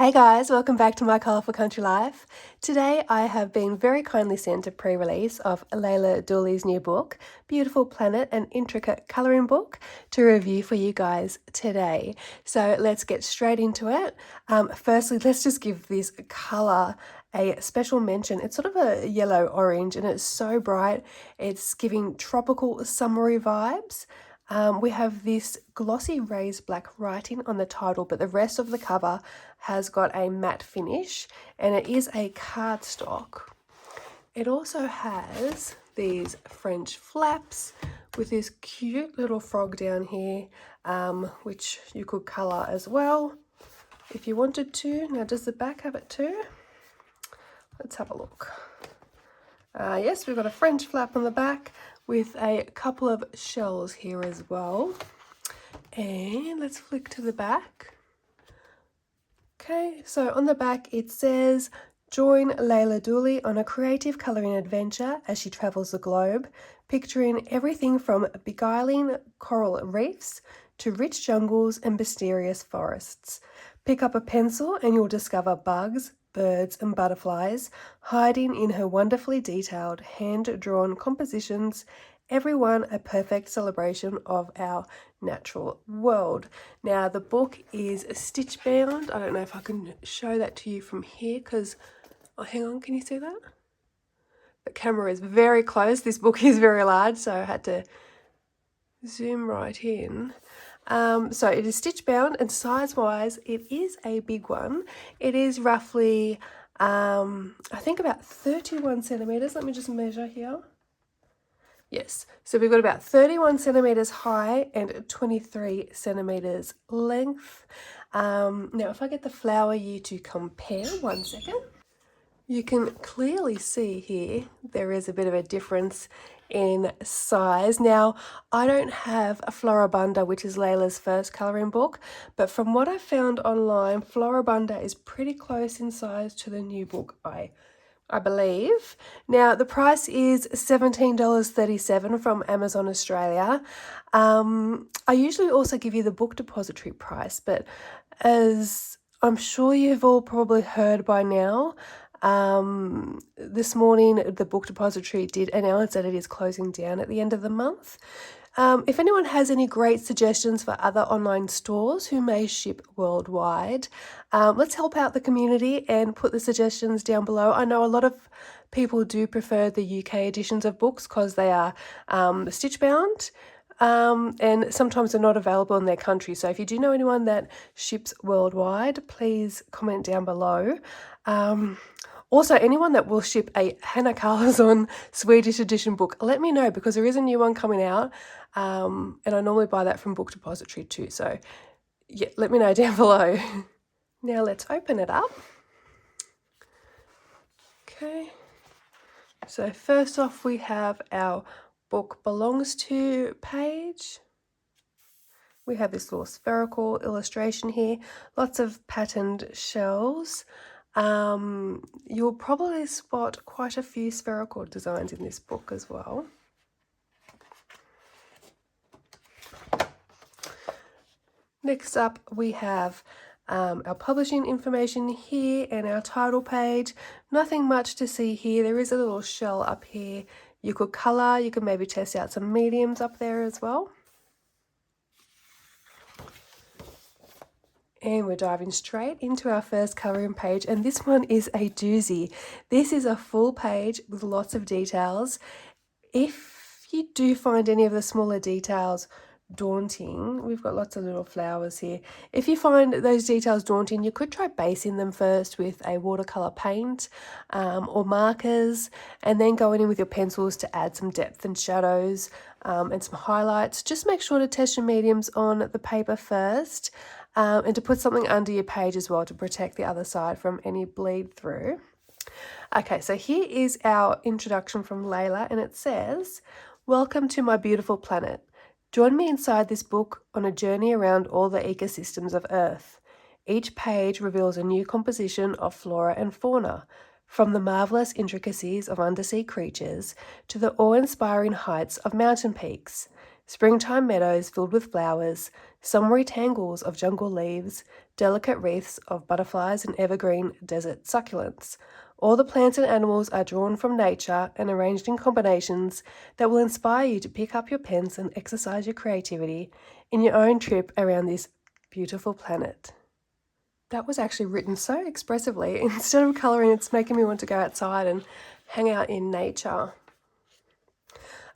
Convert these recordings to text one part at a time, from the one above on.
Hey guys, welcome back to my colourful country life. Today I have been very kindly sent a pre-release of Leila Duly's new book, Beautiful Planet, an intricate colouring book, to review for you guys today. So let's get straight into it. Firstly, let's just give this colour a special mention. It's sort of a yellow orange and it's so bright. It's giving tropical summery vibes. We have this glossy raised black writing on the title, but the rest of the cover has got a matte finish and it is a cardstock. It also has these French flaps with this cute little frog down here, which you could colour as well if you wanted to. Now, does the back have it too? Let's have a look. Yes, we've got a French flap on the back with a couple of shells here as well. And let's flick to the back. Okay, so on the back it says, join Leila Duly on a creative colouring adventure as she travels the globe, picturing everything from beguiling coral reefs to rich jungles and mysterious forests. Pick up a pencil and you'll discover bugs, birds and butterflies hiding in her wonderfully detailed hand-drawn compositions, everyone a perfect celebration of our natural world. Now the book is stitch bound. I don't know if I can show that to you from here because, oh, hang on, can you see that? The camera is very close. This book is very large, so I had to zoom right in. So it is stitch bound, and size wise it is a big one. It is roughly I think about 31 centimeters. Let me just measure here. Yes, so we've got about 31 centimeters high and 23 centimeters length. Now if I get the flower you to compare, 1 second. You can clearly see here there is a bit of a difference in size. Now, I don't have a Floribunda, which is Leila's first colouring book, but from what I found online, Floribunda is pretty close in size to the new book, I believe. Now, the price is $17.37 from Amazon Australia. I usually also give you the book depository price, but as I'm sure you've all probably heard by now, this morning the book depository did announce that it is closing down at the end of the month. If anyone has any great suggestions for other online stores who may ship worldwide, let's help out the community and put the suggestions down below. I know a lot of people do prefer the UK editions of books because they are stitch bound. And sometimes they're not available in their country. So if you do know anyone that ships worldwide, please comment down below. Also, anyone that will ship a Hanna Karlsson Swedish edition book, let me know because there is a new one coming out. And I normally buy that from Book Depository too. So yeah, let me know down below. Now let's open it up. Okay. So first off, we have our book belongs to page. We have this little spherical illustration here, lots of patterned shells. You'll probably spot quite a few spherical designs in this book as well. Next up we have our publishing information here and our title page. Nothing much to see here. There is a little shell up here. You could colour, you could maybe test out some mediums up there as well. And we're diving straight into our first colouring page, and this one is a doozy. This is a full page with lots of details. If you do find any of the smaller details daunting, we've got lots of little flowers here. If you find those details daunting, you could try basing them first with a watercolour paint or markers, and then going in with your pencils to add some depth and shadows and some highlights. Just make sure to test your mediums on the paper first. And to put something under your page as well to protect the other side from any bleed through. Okay, so here is our introduction from Leila, and it says, welcome to my beautiful planet. Join me inside this book on a journey around all the ecosystems of Earth. Each page reveals a new composition of flora and fauna, from the marvellous intricacies of undersea creatures to the awe-inspiring heights of mountain peaks. Springtime meadows filled with flowers, summery tangles of jungle leaves, delicate wreaths of butterflies and evergreen desert succulents. All the plants and animals are drawn from nature and arranged in combinations that will inspire you to pick up your pens and exercise your creativity in your own trip around this beautiful planet. That was actually written so expressively. Instead of colouring, it's making me want to go outside and hang out in nature.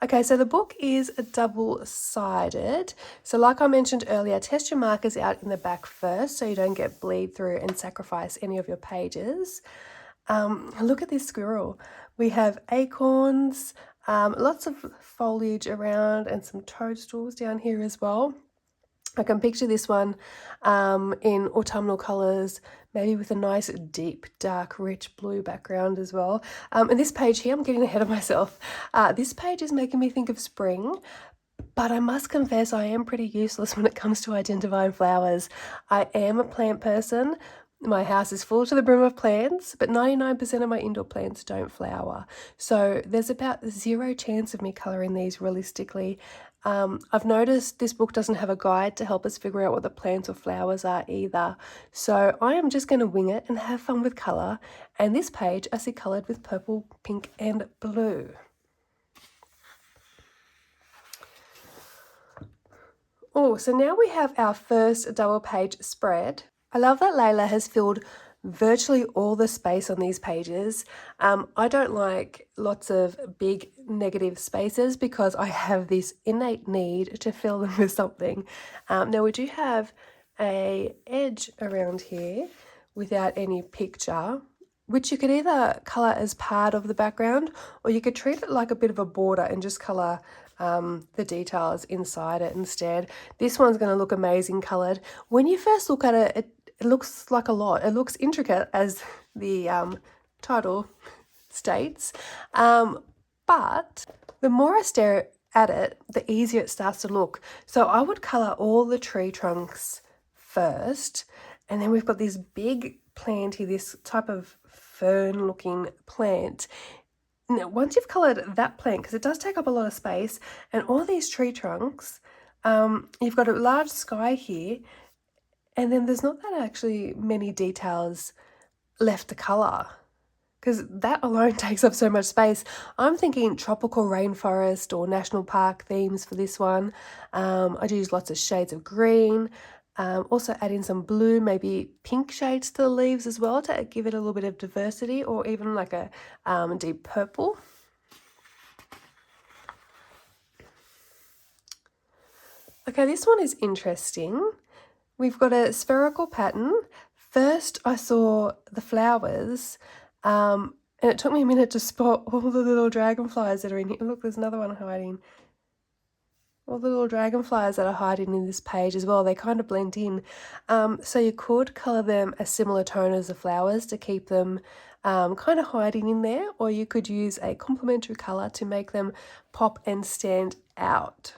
Okay, so the book is double-sided. So like I mentioned earlier, test your markers out in the back first so you don't get bleed through and sacrifice any of your pages. Look at this squirrel. We have acorns, lots of foliage around and some toadstools down here as well. I can picture this one in autumnal colours, maybe with a nice deep, dark, rich blue background as well. And this page here, I'm getting ahead of myself. This page is making me think of spring, but I must confess I am pretty useless when it comes to identifying flowers. I am a plant person. My house is full to the brim of plants, but 99% of my indoor plants don't flower. So there's about zero chance of me colouring these realistically. I've noticed this book doesn't have a guide to help us figure out what the plants or flowers are either. So I am just going to wing it and have fun with colour. And this page I see coloured with purple, pink and blue. Oh, so now we have our first double page spread. I love that Leila has filled virtually all the space on these pages. I don't like lots of big negative spaces because I have this innate need to fill them with something. Now we do have an edge around here without any picture, which you could either colour as part of the background or you could treat it like a bit of a border and just colour the details inside it instead. This one's going to look amazing coloured. When you first look at it, it looks like a lot. It looks intricate, as the title states. But the more I stare at it, the easier it starts to look. So I would colour all the tree trunks first. And then we've got this big plant here, this type of fern-looking plant. Now, once you've coloured that plant, because it does take up a lot of space, and all these tree trunks, you've got a large sky here, and then there's not that actually many details left to colour, because that alone takes up so much space. I'm thinking tropical rainforest or national park themes for this one. I'd use lots of shades of green. Also add in some blue, maybe pink shades to the leaves as well to give it a little bit of diversity, or even like a deep purple. Okay, this one is interesting. We've got a spherical pattern. First I saw the flowers and it took me a minute to spot all the little dragonflies that are in here. Look, there's another one hiding. All the little dragonflies that are hiding in this page as well, they kind of blend in. So you could colour them a similar tone as the flowers to keep them kind of hiding in there, or you could use a complementary colour to make them pop and stand out.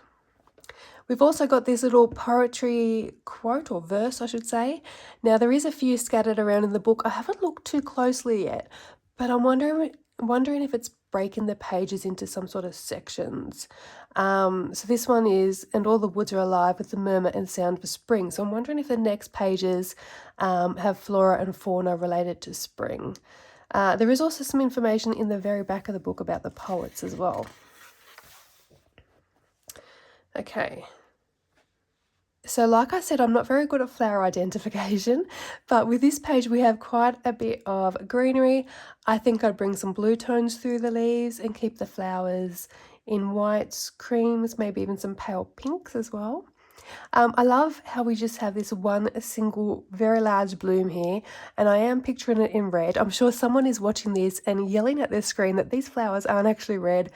We've also got this little poetry quote, or verse I should say. Now there is a few scattered around in the book. I haven't looked too closely yet, but I'm wondering if it's breaking the pages into some sort of sections. So this one is, and all the woods are alive with the murmur and sound of spring. So I'm wondering if the next pages have flora and fauna related to spring. There is also some information in the very back of the book about the poets as well. Okay. So like I said, I'm not very good at flower identification, but with this page we have quite a bit of greenery. I think I'd bring some blue tones through the leaves and keep the flowers in whites, creams, maybe even some pale pinks as well. I love how we just have this one single very large bloom here, and I am picturing it in red. I'm sure someone is watching this and yelling at their screen that these flowers aren't actually red.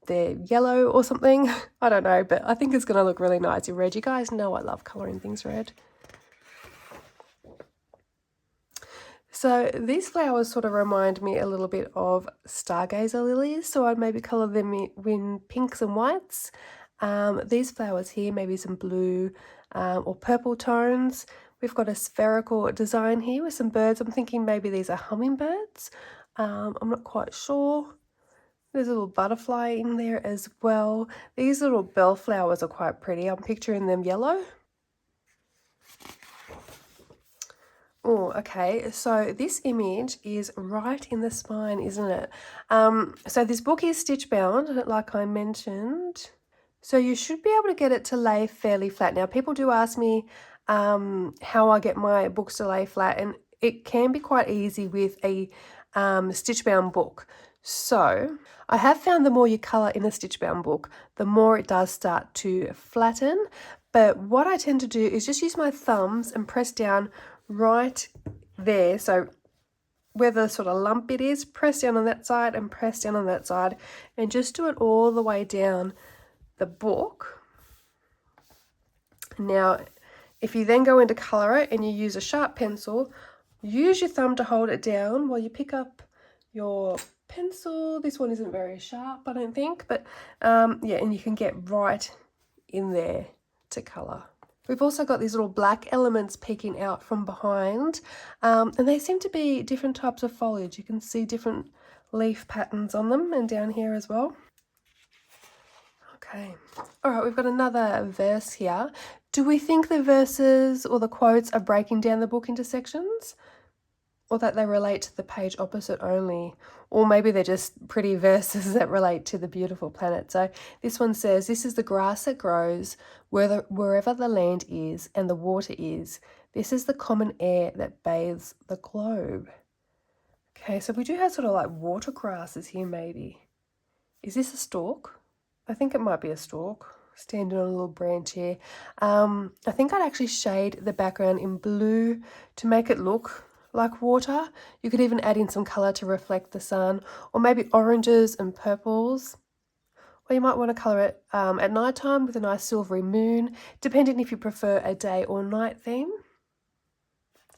They're yellow or something. I don't know, but I think it's going to look really nice in red. You guys know I love colouring things red. So these flowers sort of remind me a little bit of stargazer lilies, so I'd maybe colour them in pinks and whites. These flowers here, maybe some blue or purple tones. We've got a spherical design here with some birds. I'm thinking maybe these are hummingbirds. I'm not quite sure. There's a little butterfly in there as well. These little bellflowers are quite pretty. I'm picturing them yellow. Oh, okay. So this image is right in the spine, isn't it? So this book is stitch bound, like I mentioned. So you should be able to get it to lay fairly flat. Now, people do ask me how I get my books to lay flat, and it can be quite easy with a stitch bound book. So I have found the more you colour in a stitch bound book, the more it does start to flatten. But what I tend to do is just use my thumbs and press down right there. So where the sort of lump bit is, press down on that side and press down on that side, and just do it all the way down the book. Now, if you then go into colour it and you use a sharp pencil, use your thumb to hold it down while you pick up your pencil. This one isn't very sharp, I don't think, but yeah, and you can get right in there to colour. We've also got these little black elements peeking out from behind, and they seem to be different types of foliage. You can see different leaf patterns on them, and down here as well. Okay, all right, we've got another verse here. Do we think the verses or the quotes are breaking down the book into sections? Or that they relate to the page opposite only? Or maybe they're just pretty verses that relate to the beautiful planet. So this one says, "This is the grass that grows wherever the land is and the water is. This is the common air that bathes the globe." Okay, so we do have sort of like water grasses here maybe. Is this a stalk? I think it might be a stalk, standing on a little branch here. I think I'd actually shade the background in blue to make it look like water. You could even add in some colour to reflect the sun, or maybe oranges and purples. Or you might want to colour it at night time with a nice silvery moon, depending if you prefer a day or night theme.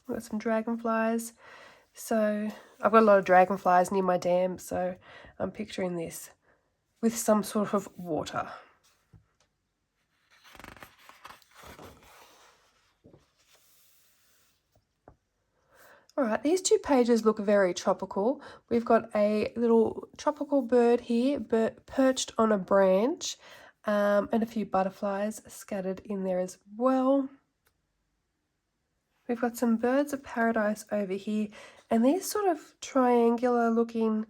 We've got some dragonflies. So I've got a lot of dragonflies near my dam, so I'm picturing this with some sort of water. All right, these two pages look very tropical. We've got a little tropical bird here, perched on a branch, and a few butterflies scattered in there as well. We've got some birds of paradise over here, and these sort of triangular looking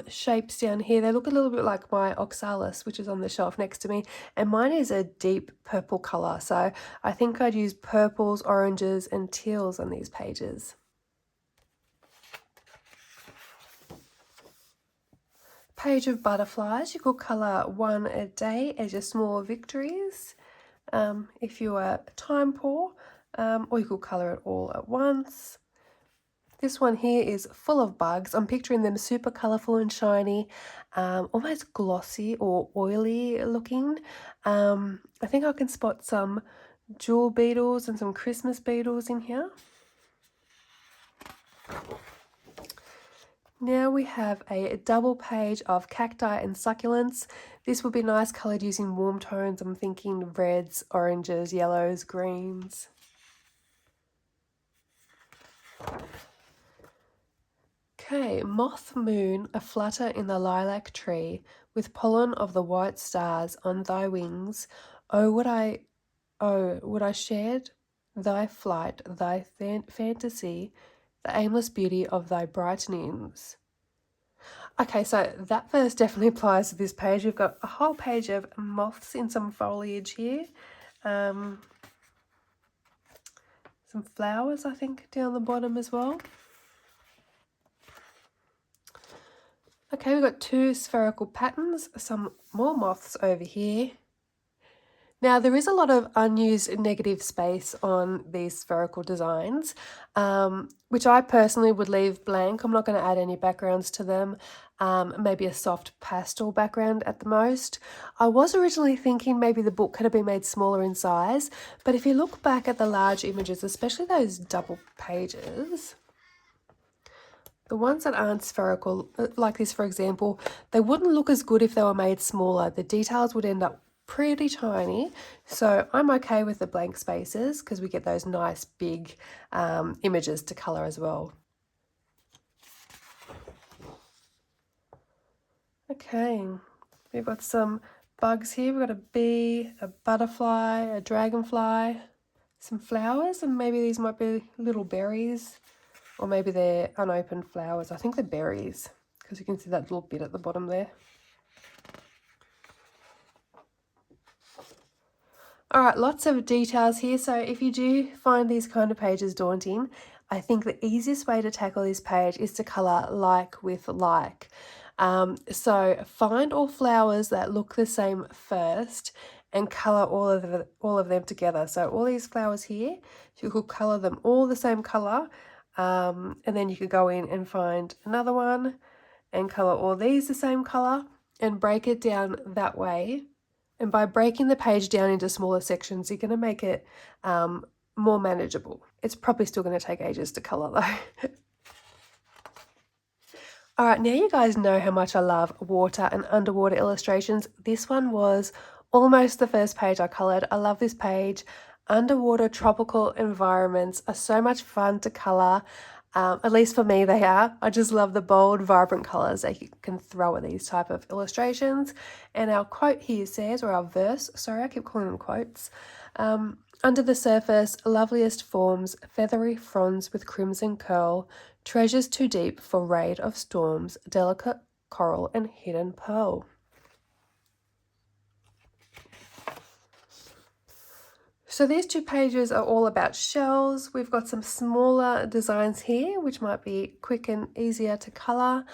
shapes down here, they look a little bit like my oxalis, which is on the shelf next to me, and mine is a deep purple colour, so I think I'd use purples, oranges and teals on these pages. Page of butterflies, you could colour one a day as your small victories if you are time poor, or you could colour it all at once. This one here is full of bugs. I'm picturing them super colourful and shiny, almost glossy or oily looking. I think I can spot some jewel beetles and some Christmas beetles in here. Now we have a double page of cacti and succulents. This would be nice coloured using warm tones. I'm thinking reds, oranges, yellows, greens. Okay, moth moon aflutter in the lilac tree, with pollen of the white stars on thy wings. Oh, would I shared thy flight, thy fantasy, the aimless beauty of thy brightenings. Okay, so that verse definitely applies to this page. We've got a whole page of moths in some foliage here. Some flowers, I think, down the bottom as well. Okay, we've got two spherical patterns, some more moths over here. Now, there is a lot of unused negative space on these spherical designs, which I personally would leave blank. I'm not going to add any backgrounds to them, maybe a soft pastel background at the most. I was originally thinking maybe the book could have been made smaller in size, but if you look back at the large images, especially those double pages, the ones that aren't spherical, like this for example, they wouldn't look as good if they were made smaller. The details would end up pretty tiny, so I'm okay with the blank spaces because we get those nice big images to colour as well. Okay, we've got some bugs here. We've got a bee, a butterfly, a dragonfly, some flowers, and maybe these might be little berries, or maybe they're unopened flowers. I think they're berries, because you can see that little bit at the bottom there. All right, lots of details here. So if you do find these kind of pages daunting, I think the easiest way to tackle this page is to colour like with like. So find all flowers that look the same first and colour all of them together. So all these flowers here, you could colour them all the same colour, and then you could go in and find another one and colour all these the same colour and break it down that way. And by breaking the page down into smaller sections, you're going to make it more manageable. It's probably still going to take ages to colour though. All right, now you guys know how much I love water and underwater illustrations. This one was almost the first page I coloured. I love this page. Underwater tropical environments are so much fun to colour. At least for me they are. I just love the bold, vibrant colours that you can throw at these type of illustrations. And our quote here says, or our verse, sorry, I keep calling them quotes. Under the surface, loveliest forms, feathery fronds with crimson curl, treasures too deep for raid of storms, delicate coral and hidden pearl. So these two pages are all about shells. We've got some smaller designs here, which might be quick and easier to colour.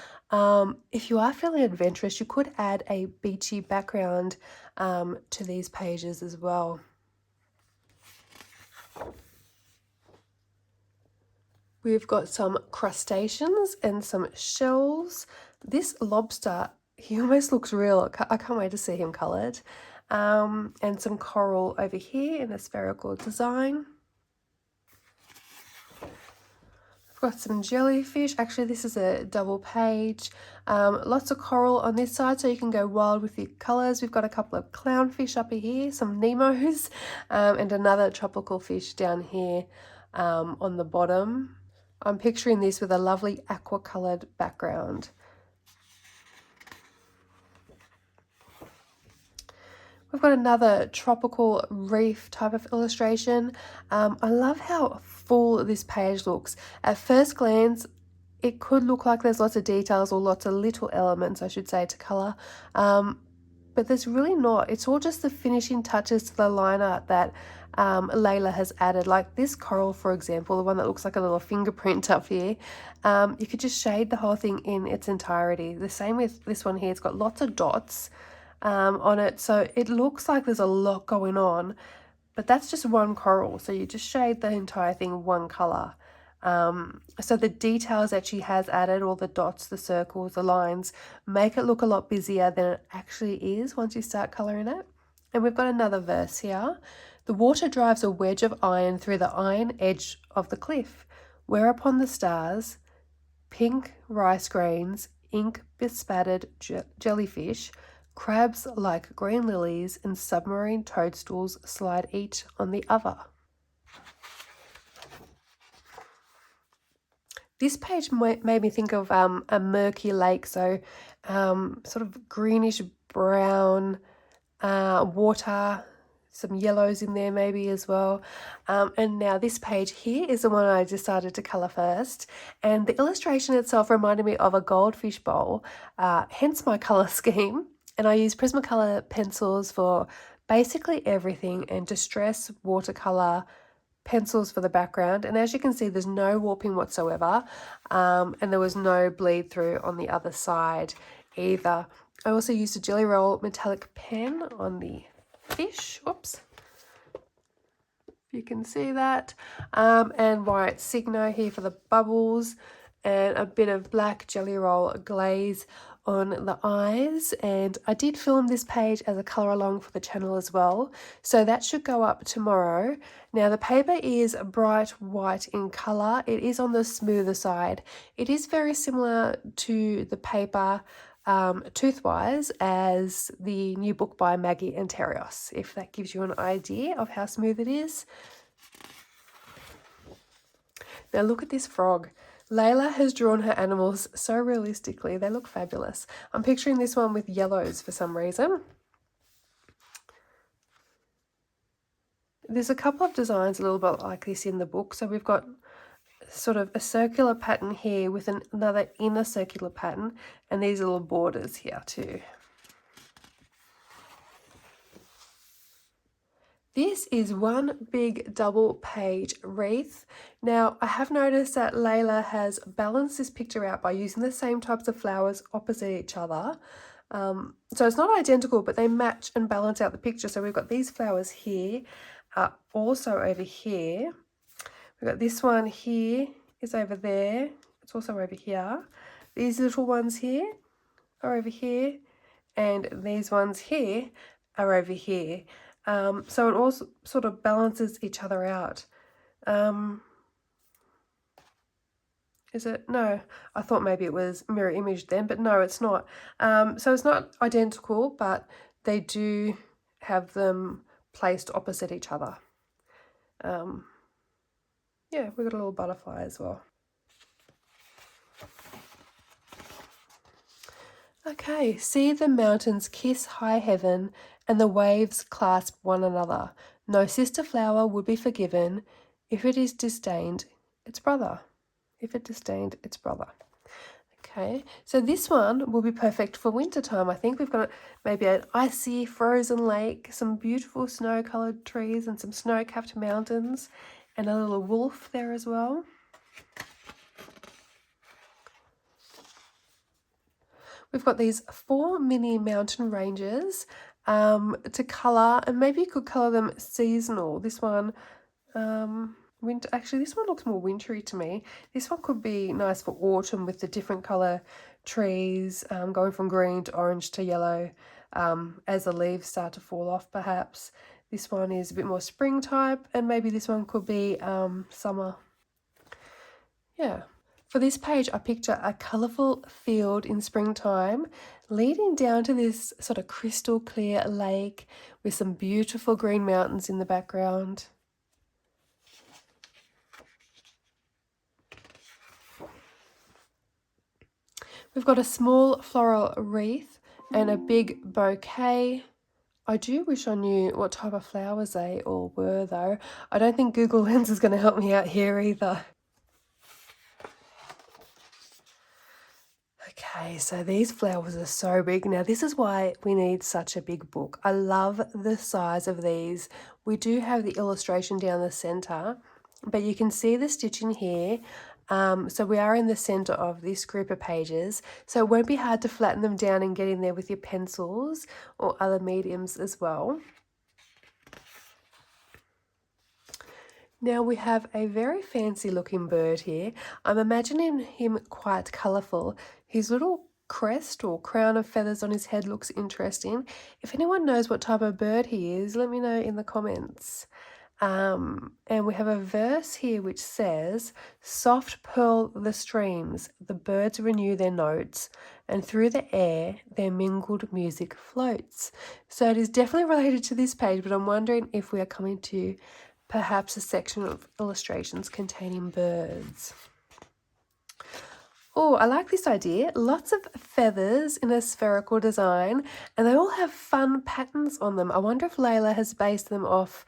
If you are feeling adventurous, you could add a beachy background to these pages as well. We've got some crustaceans and some shells. This lobster, he almost looks real. I can't wait to see him coloured. And some coral over here in a spherical design. I've got some jellyfish. Actually, this is a double page. Lots of coral on this side, so you can go wild with your colours. We've got a couple of clownfish up here, some Nemos, and another tropical fish down here on the bottom. I'm picturing this with a lovely aqua coloured background. We've got another tropical reef type of illustration. I love how full this page looks. At first glance, it could look like there's lots of details or lots of little elements, I should say, to colour. But there's really not. It's all just the finishing touches to the line art that Leila has added. Like this coral, for example, the one that looks like a little fingerprint up here. You could just shade the whole thing in its entirety. The same with this one here. It's got lots of dots on it, so it looks like there's a lot going on, but that's just one coral, so you just shade the entire thing one color. So the details that she has added, all the dots, the circles, the lines, make it look a lot busier than it actually is once you start coloring it. And we've got another verse here. The water drives a wedge of iron through the iron edge of the cliff, whereupon the stars, pink rice grains, ink bespattered jellyfish, crabs like green lilies, and submarine toadstools slide each on the other. This page made me think of a murky lake, so sort of greenish brown water, some yellows in there maybe as well. And now this page here is the one I decided to colour first, and the illustration itself reminded me of a goldfish bowl, hence my colour scheme. And I use Prismacolor pencils for basically everything, and Distress watercolor pencils for the background. And as you can see, there's no warping whatsoever, and there was no bleed through on the other side either. I also used a Jelly Roll metallic pen on the fish. Oops. You can see that. And white Signo here for the bubbles, and a bit of black Jelly Roll glaze on the eyes. And I did film this page as a colour along for the channel as well, so that should go up tomorrow. Now the paper is bright white in colour. It is on the smoother side. It is very similar to the paper toothwise as the new book by Maggie and Terios, if that gives you an idea of how smooth it is. Now look at this frog. Leila has drawn her animals so realistically, they look fabulous. I'm picturing this one with yellows for some reason. there's a couple of designs a little bit like this in the book. So we've got sort of a circular pattern here with another inner circular pattern, and these little borders here too. This is one big double page wreath. Now, I have noticed that Leila has balanced this picture out by using the same types of flowers opposite each other. So it's not identical, but they match and balance out the picture. So we've got these flowers here, also over here. We've got this one here is over there. It's also over here. These little ones here are over here, and these ones here are over here. So it also sort of balances each other out. Is it? No, I thought maybe it was mirror image then, but no, it's not. So it's not identical, but they do have them placed opposite each other. Yeah, we've got a little butterfly as well. Okay, see the mountains kiss high heaven, and the waves clasp one another. No sister flower would be forgiven if it is disdained its brother. If it disdained its brother. Okay, so this one will be perfect for winter time. I think we've got maybe an icy frozen lake, some beautiful snow-coloured trees and some snow-capped mountains, and a little wolf there as well. We've got these 4 mini mountain ranges to colour, and maybe you could colour them seasonal. This one, winter. Actually, this one looks more wintry to me. This one could be nice for autumn with the different colour trees going from green to orange to yellow as the leaves start to fall off perhaps. This one is a bit more spring type, and maybe this one could be summer. Yeah. For this page, I picture a colourful field in springtime leading down to this sort of crystal clear lake with some beautiful green mountains in the background. We've got a small floral wreath and a big bouquet. I do wish I knew what type of flowers they all were though. I don't think Google Lens is going to help me out here either. Okay, so these flowers are so big. Now this is why we need such a big book. I love the size of these. We do have the illustration down the center, but you can see the stitching here. So we are in the center of this group of pages, so it won't be hard to flatten them down and get in there with your pencils or other mediums as well. Now we have a very fancy looking bird here. I'm imagining him quite colourful. His little crest or crown of feathers on his head looks interesting. If anyone knows what type of bird he is, let me know in the comments. And we have a verse here which says, "Soft purl the streams, the birds renew their notes, and through the air their mingled music floats." So it is definitely related to this page, but I'm wondering if we are coming to perhaps a section of illustrations containing birds. Oh, I like this idea. Lots of feathers in a spherical design, and they all have fun patterns on them. I wonder if Leila has based them off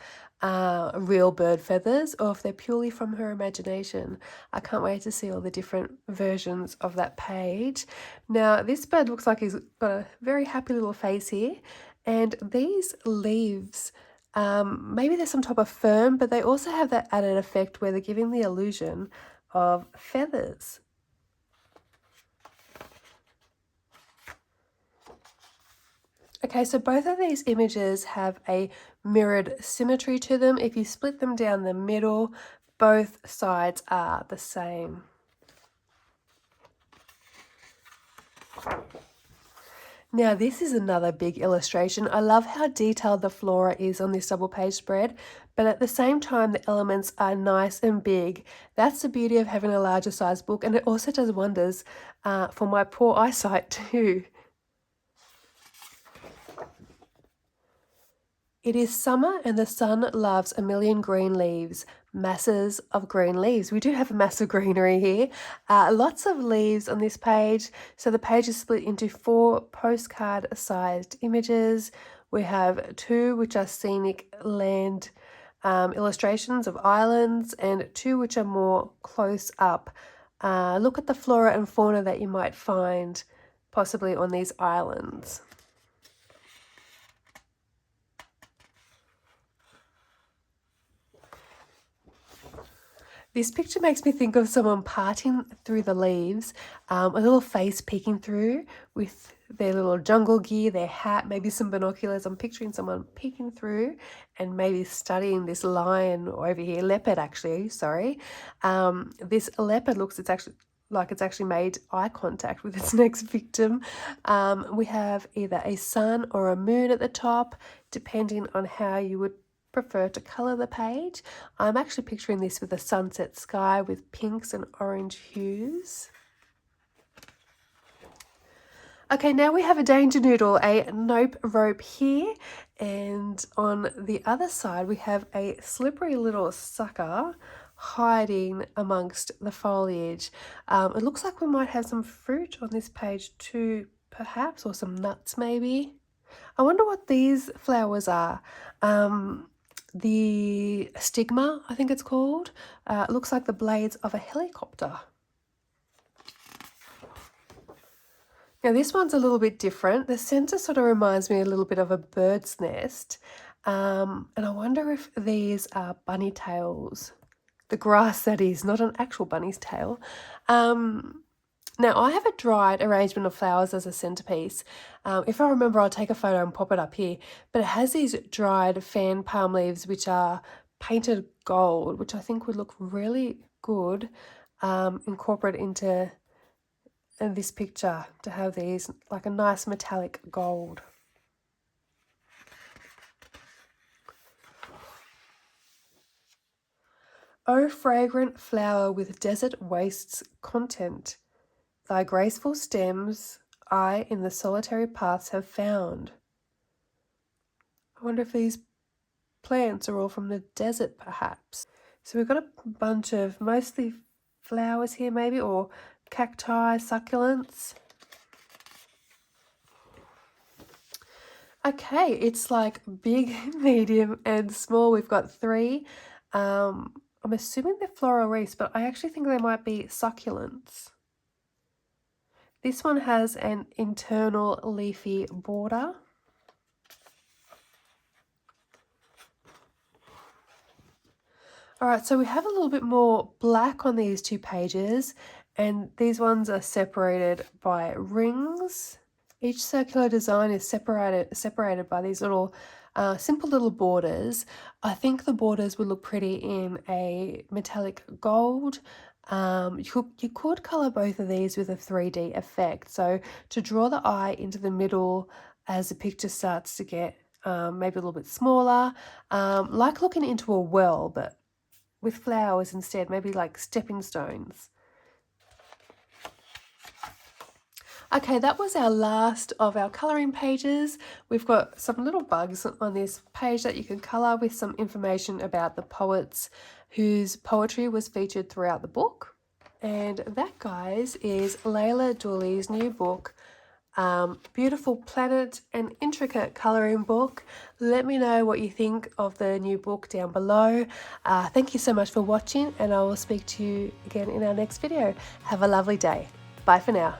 real bird feathers or if they're purely from her imagination. I can't wait to see all the different versions of that page. Now, this bird looks like he's got a very happy little face here, and these leaves, maybe there's some type of fern, but they also have that added effect where they're giving the illusion of feathers. Okay, so both of these images have a mirrored symmetry to them. If you split them down the middle, both sides are the same. Now this is another big illustration. I love how detailed the flora is on this double page spread, but at the same time the elements are nice and big. That's the beauty of having a larger size book, and it also does wonders for my poor eyesight too. It is summer and the sun loves a million green leaves, masses of green leaves. We do have a mass of greenery here. Lots of leaves on this page. So the page is split into 4 postcard-sized images. We have 2 which are scenic land illustrations of islands and 2 which are more close up. Look at the flora and fauna that you might find possibly on these islands. This picture makes me think of someone parting through the leaves, a little face peeking through with their little jungle gear, their hat, maybe some binoculars. I'm picturing someone peeking through and maybe studying this lion over here, leopard actually, sorry. This leopard looks it's actually made eye contact with its next victim. We have either a sun or a moon at the top, depending on how you would prefer to colour the page. I'm actually picturing this with a sunset sky with pinks and orange hues. Okay, now we have a danger noodle, a nope rope here, and on the other side we have a slippery little sucker hiding amongst the foliage. It looks like we might have some fruit on this page too, perhaps, or some nuts maybe. I wonder what these flowers are. The stigma, I think it's called. It looks like the blades of a helicopter. Now this one's a little bit different. The centre sort of reminds me a little bit of a bird's nest. And I wonder if these are bunny tails. The grass, that is, not an actual bunny's tail. Now, I have a dried arrangement of flowers as a centerpiece. If I remember, I'll take a photo and pop it up here. But it has these dried fan palm leaves, which are painted gold, which I think would look really good incorporated into this picture, to have these like a nice metallic gold. O fragrant flower with desert wastes content, thy graceful stems I in the solitary paths have found. I wonder if these plants are all from the desert, perhaps. So we've got a bunch of mostly flowers here maybe, or cacti, succulents. Okay, it's like big, medium and small. We've got 3. I'm assuming they're floral wreaths, but I actually think they might be succulents. This one has an internal leafy border. All right, so we have a little bit more black on these 2 pages, and these ones are separated by rings. Each circular design is separated by these little simple little borders. I think the borders would look pretty in a metallic gold. You could colour both of these with a 3D effect. So to draw the eye into the middle as the picture starts to get maybe a little bit smaller, like looking into a well, but with flowers instead, maybe like stepping stones. Okay, that was our last of our colouring pages. We've got some little bugs on this page that you can colour with some information about the poets whose poetry was featured throughout the book. And that, guys, is Leila Duly's new book, Beautiful Planet, an intricate colouring book. Let me know what you think of the new book down below. Thank you so much for watching, and I will speak to you again in our next video. Have a lovely day. Bye for now.